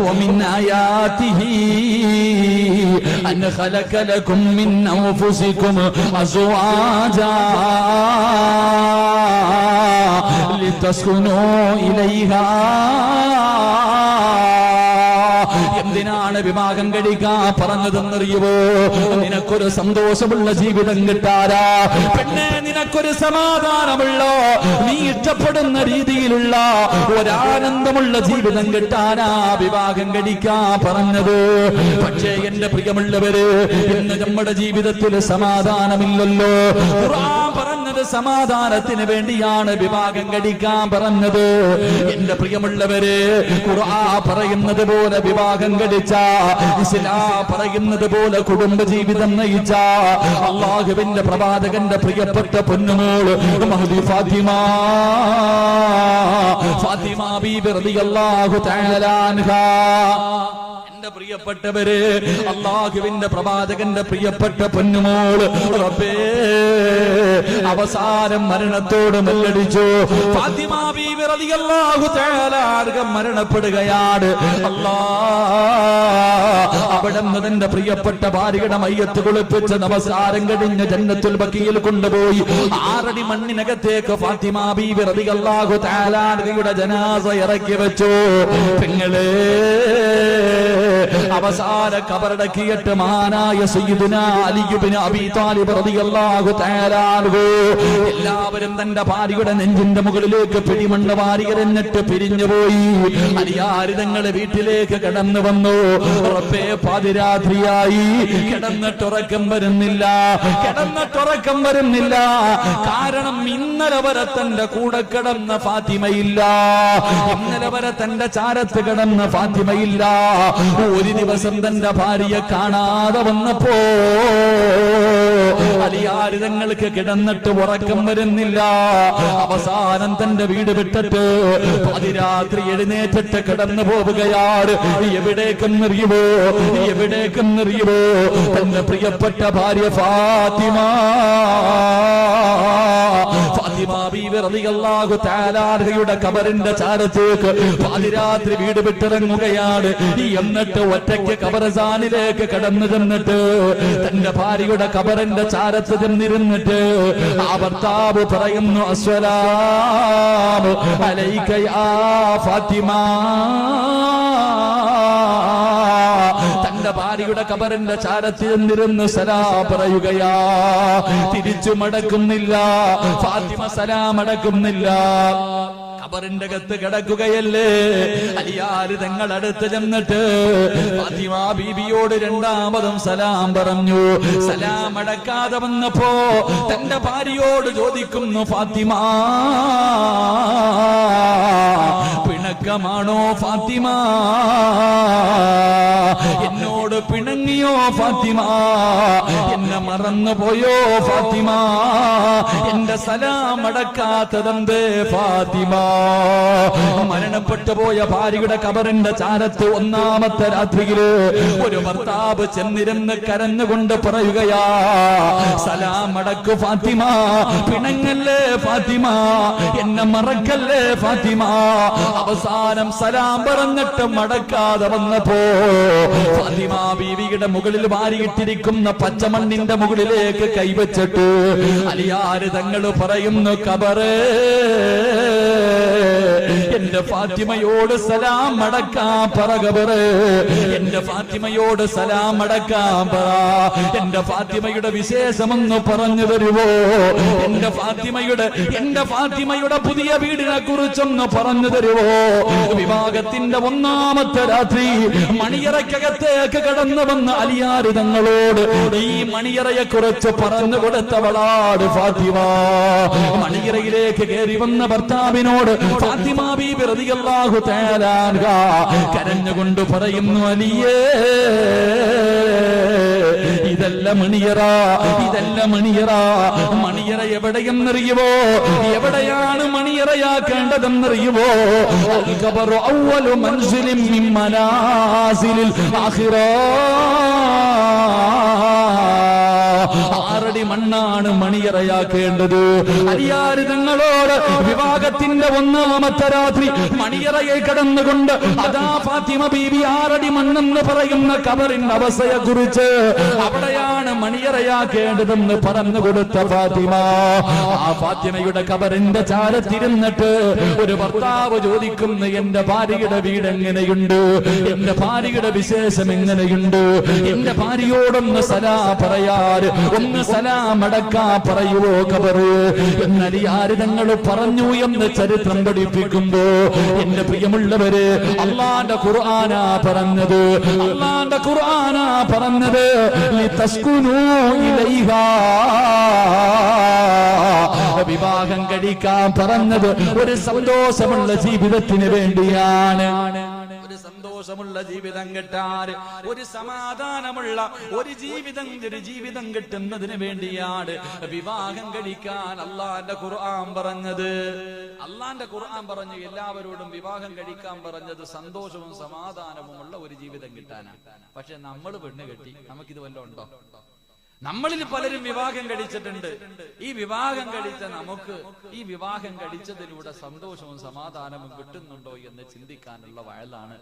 ومن آياته أن خلق لكم من أنفسكم أزواجا لتسكنوا إليها. എന്തിനാണ് വിവാഹം കഴിക്കാൻ പറഞ്ഞതെന്നറിയുവോ? നിനക്കൊരു സന്തോഷമുള്ള ജീവിതം കിട്ടാനാ പെണ്ണെ, നിനക്കൊരു സമാധാനമുള്ള നീ ഇഷ്ടപ്പെടുന്ന രീതിയിലുള്ള ഒരാനന്ദമുള്ള ജീവിതം കിട്ടാനാ വിവാഹം കഴിക്കാൻ പറഞ്ഞത്. പക്ഷേ എന്റെ പ്രിയമുള്ളവര്, ഇന്ന് നമ്മുടെ ജീവിതത്തിൽ സമാധാനമില്ലല്ലോ. ഖുർആൻ പറഞ്ഞത് സമാധാനത്തിന് വേണ്ടിയാണ് വിവാഹം കഴിക്കാൻ പറഞ്ഞത്. എന്റെ പ്രിയമുള്ളവര്, ഖുർആൻ പറയുന്നത് പോലെ വിവാഹം കഴിച്ച, ഇസ്ലാം പറയുന്നത് പോലെ കുടുംബജീവിതം നയിച്ച അല്ലാഹുവിന്റെ പ്രവാചകന്റെ പ്രിയപ്പെട്ട പൊന്നുമോൾ മഹ്ദി ഫാത്തിമ ബീബി റളിയല്ലാഹു തആല അൻഹാ. പ്രിയപ്പെട്ടവര്, അല്ലാഹുവിന്റെ പ്രവാചകന്റെ പ്രിയപ്പെട്ട പൊന്നുമോൾ റബ്ബേ അവസാനം മരണത്തോട് മല്ലടിച്ചു. ഫാത്തിമ ബീവി റളിയല്ലാഹു തആല അൻഹ മരണപ്പെടുകയാണ്. അവിടുന്ന് തന്റെ പ്രിയപ്പെട്ട ഭാര്യയുടെ മയ്യത്ത് കുളിപ്പിച്ച് നമസ്കാരം കഴിഞ്ഞ് ജന്നത്തുൽ ബഖീയിൽ കൊണ്ടുപോയി 6 അടി മണ്ണിനകത്തേക്ക് ഫാത്തിമ ബീവി റളിയല്ലാഹു തആല അൻഹയുടെ ജനാസ ഇറക്കി വെച്ചു. പെങ്ങളെ, അവസാന കബറടക്കിയിട്ട് മഹാനായ സയ്യിദുനാ അലി ഇബ്നു അബീ ത്വാലിബ് റളിയല്ലാഹു തആല അൻഹു എല്ലാവരും തന്റെ ഭാര്യയുടെ നെഞ്ചിന്റെ മുകളിലേക്ക് പിടിമണ്ണ് വാരിയെറിഞ്ഞിട്ട് പിരിഞ്ഞുപോയി. അലിയാർ തങ്ങളെ വീട്ടിലേക്ക് കടന്നു വന്നു. റബ്ബേ, പാതിരാത്രിയായി, കിടന്നിട്ടുറക്കം വരുന്നില്ല. കാരണം ഇന്നലെ വരെ തന്റെ കൂടെ കിടന്ന ഫാത്തിമയില്ല, ഇന്നലെ വരെ തന്റെ ചാരത്ത് കിടന്ന ഫാത്തിമയില്ല. ഒരു ദിവസം തന്റെ ഭാര്യയെ കാണാതെ വന്നപ്പോ അലിയാർ തങ്ങൾക്ക് കിടന്നിട്ട് ഉറക്കം വരുന്നില്ല. അവസാനം തന്റെ വീട് വിട്ടിട്ട് പാതിരാത്രി എഴുന്നേറ്റിട്ട് കിടന്നു പോവുകയാണ്. എവിടേക്കെന്നറിയുമോ? തന്റെ പ്രിയപ്പെട്ട ഭാര്യ ഫാത്തിമ ബീവി റളിയല്ലാഹു തആല അൻഹയുടെ ഖബറിന്റെ ചാരത്തേക്ക് പാതിരാത്രി വീട് വിട്ടിറങ്ങുകയാണ്. എന്നിട്ട് ഒറ്റയ്ക്ക് ഖബർസ്ഥാനിലേക്ക് കടന്നു ചെന്നിട്ട് തന്റെ ഭാര്യയുടെ ഖബറിന്റെ ചാരത്ത് ചെന്നിരുന്നിട്ട് ആ ഭർത്താവ് പറയുന്നു, അസ്സലാമു അലൈക യാ ഫാത്തിമ. തന്റെ ഭാര്യയുടെ ഖബറിന്റെ ചാരത്തിൽ നിന്നിരുന്ന് സലാം പറയുകയാ. തിരിച്ചു മടക്കുന്നില്ല ഫാത്തിമ, സലാം അടക്കുന്നില്ല. ഖബറിന്റെ അകത്ത് കിടക്കുകയല്ലേ. അലിയാർ തങ്ങൾ അടുത്ത് ചെന്നിട്ട് ഫാത്തിമ ബീബിയോട് രണ്ടാമതും സലാം പറഞ്ഞു. സലാം അടക്കാതെ വന്നപ്പോ തന്റെ ഭാര്യയോട് ചോദിക്കുന്നു, ഫാത്തിമ പിണക്കമാണോ ഫാത്തിമ? എന്നോട് പിണങ്ങിയോ ഫാത്തിമ? എന്നെ മറന്നുപോയോ ഫാത്തിമ? എന്റെ സലാം അടക്കാത്തതെന്തേ ഫാത്തിമ? മരണപ്പെട്ടു പോയ ഭാര്യയുടെ ഖബറിന്റെ ചാരത്ത് ഒന്നാമത്തെ രാത്രിയില് ഒരു ഭർത്താവ് ചെന്നിരുന്ന് കരഞ്ഞുകൊണ്ട് പറയുകയാ, സലാം അടക്കു ഫാത്തിമ, പിണങ്ങല്ലേ ഫാത്തിമ, എന്നെ മറക്കല്ലേ ഫാത്തിമ. അവസാനം സലാം പറഞ്ഞിട്ട് മടക്കാതെ വന്നപ്പോ ഫാത്തിമ ബീവിയുടെ മുകളിൽ വാരിയിട്ടിരിക്കുന്ന പച്ചമണ്ണിന്റെ മുകളിലേക്ക് കൈവച്ചിട്ട് അലിയാർ തങ്ങൾ പറയുന്നു, ഖബറേ, എന്റെ ഫാത്തിമയോട് സലാം അടക്കാൻ പറ ഖബറേ, എന്റെ ഫാത്തിമയോട് സലാം അടക്കാൻ പറ. എന്റെ ഫാത്തിമയുടെ വിശേഷമൊന്ന് പറഞ്ഞു തരുവോ? എന്റെ ഫാത്തിമയുടെ പുതിയ വീടിനെ കുറിച്ചൊന്ന് പറഞ്ഞു തരുവോ? വിവാഹത്തിന്റെ ഒന്നാമത്തെ രാത്രി മണിയറയ്ക്കകത്തേക്ക് കടന്നു വന്ന അലിയാർ തങ്ങളോട് ഈ മണിയറയെ കുറിച്ച് പറഞ്ഞു കൊടുത്തവളാട് ഫാത്തിമ. മണിയറയിലേക്ക് കയറി വന്ന ഭർത്താവിനോട് ഫാത്തിമ ബീബി റളിയല്ലാഹു തആല അൻഹ കരഞ്ഞുകൊണ്ട് പറയുന്നു, അലിയേ, ഇതല്ല മണിയറ. മണിയറ എവിടെയെന്നറിയുവോ? എവിടെയാണ് മണിയറയാക്കേണ്ടതെന്നറിയുവോ? ഖബറു അവ്വലു മൻസിലിൻ മിൻ മനാസിലിൽ ആഖിറ. 6 അടി മണ്ണാണ് മണിയറയാക്കേണ്ടത്. അലിയാർ തങ്ങളോട് വിവാഹത്തിന്റെ ഒന്നാമത്തെ രാത്രി മണിയറയെ കടന്നുകൊണ്ട് അതാ ഫാത്തിമ ബീബി 6 അടി മണ്ണെന്ന് പറയുന്ന കബറിന്റെ അവസ്ഥയെ കുറിച്ച് അവിടെയാണ് മണിയറയാക്കേണ്ടതെന്ന് പറഞ്ഞു കൊടുത്ത ഫാത്തിമ, ആ ഫാത്തിമയുടെ കബറിന്റെ ചാരത്തിരുന്നിട്ട് ഒരു ഭർത്താവ് ചോദിക്കുന്നു, എന്റെ ഭാര്യയുടെ വീട് എങ്ങനെയുണ്ട്, എന്റെ ഭാര്യയുടെ വിശേഷം എങ്ങനെയുണ്ട്, എന്റെ ഭാര്യയോടൊന്ന് സലാം പറയാറ്, ഒന്ന് സലാം അടക്കാ പറയുവോ കബറ് എന്നലിയാര് തങ്ങൾ പറഞ്ഞു എന്ന് ചരിത്രം പഠിപ്പിക്കുമ്പോ എന്റെ പ്രിയമുള്ളവര്, അള്ളാന്റെ ഖുർആനാ പറഞ്ഞത്, അള്ളാന്റെ ഖുർആനാ പറഞ്ഞത് ലിതസ്കുനൂ ഇലൈഹാ, വിവാഹം കഴിക്കാൻ പറഞ്ഞത് ഒരു സന്തോഷമുള്ള ജീവിതത്തിന് വേണ്ടിയാണ്. ഒരു സന്തോഷമുള്ള ജീവിതം കിട്ടാൻ, ഒരു സമാധാനമുള്ള ഒരു ജീവിതം കിട്ടുന്നതിന് വേണ്ടിയാണ് വിവാഹം കഴിക്കാൻ അള്ളാന്റെ ഖുർആൻ പറഞ്ഞത്. അള്ളാന്റെ ഖുർആൻ പറഞ്ഞു എല്ലാവരോടും വിവാഹം കഴിക്കാൻ പറഞ്ഞത് സന്തോഷവും സമാധാനവുമുള്ള ഒരു ജീവിതം കിട്ടാനാണ്. പക്ഷെ നമ്മൾ പെണ്ണ് കെട്ടി, നമുക്കിത് വല്ലതും ഉണ്ടോ? നമ്മളിൽ പലരും വിവാഹം കഴിച്ചിട്ടുണ്ട്. ഈ വിവാഹം കഴിച്ച നമുക്ക് ഈ വിവാഹം കഴിച്ചതിലൂടെ സന്തോഷവും സമാധാനവും കിട്ടുന്നുണ്ടോ എന്ന് ചിന്തിക്കാനുള്ള വയലാണ്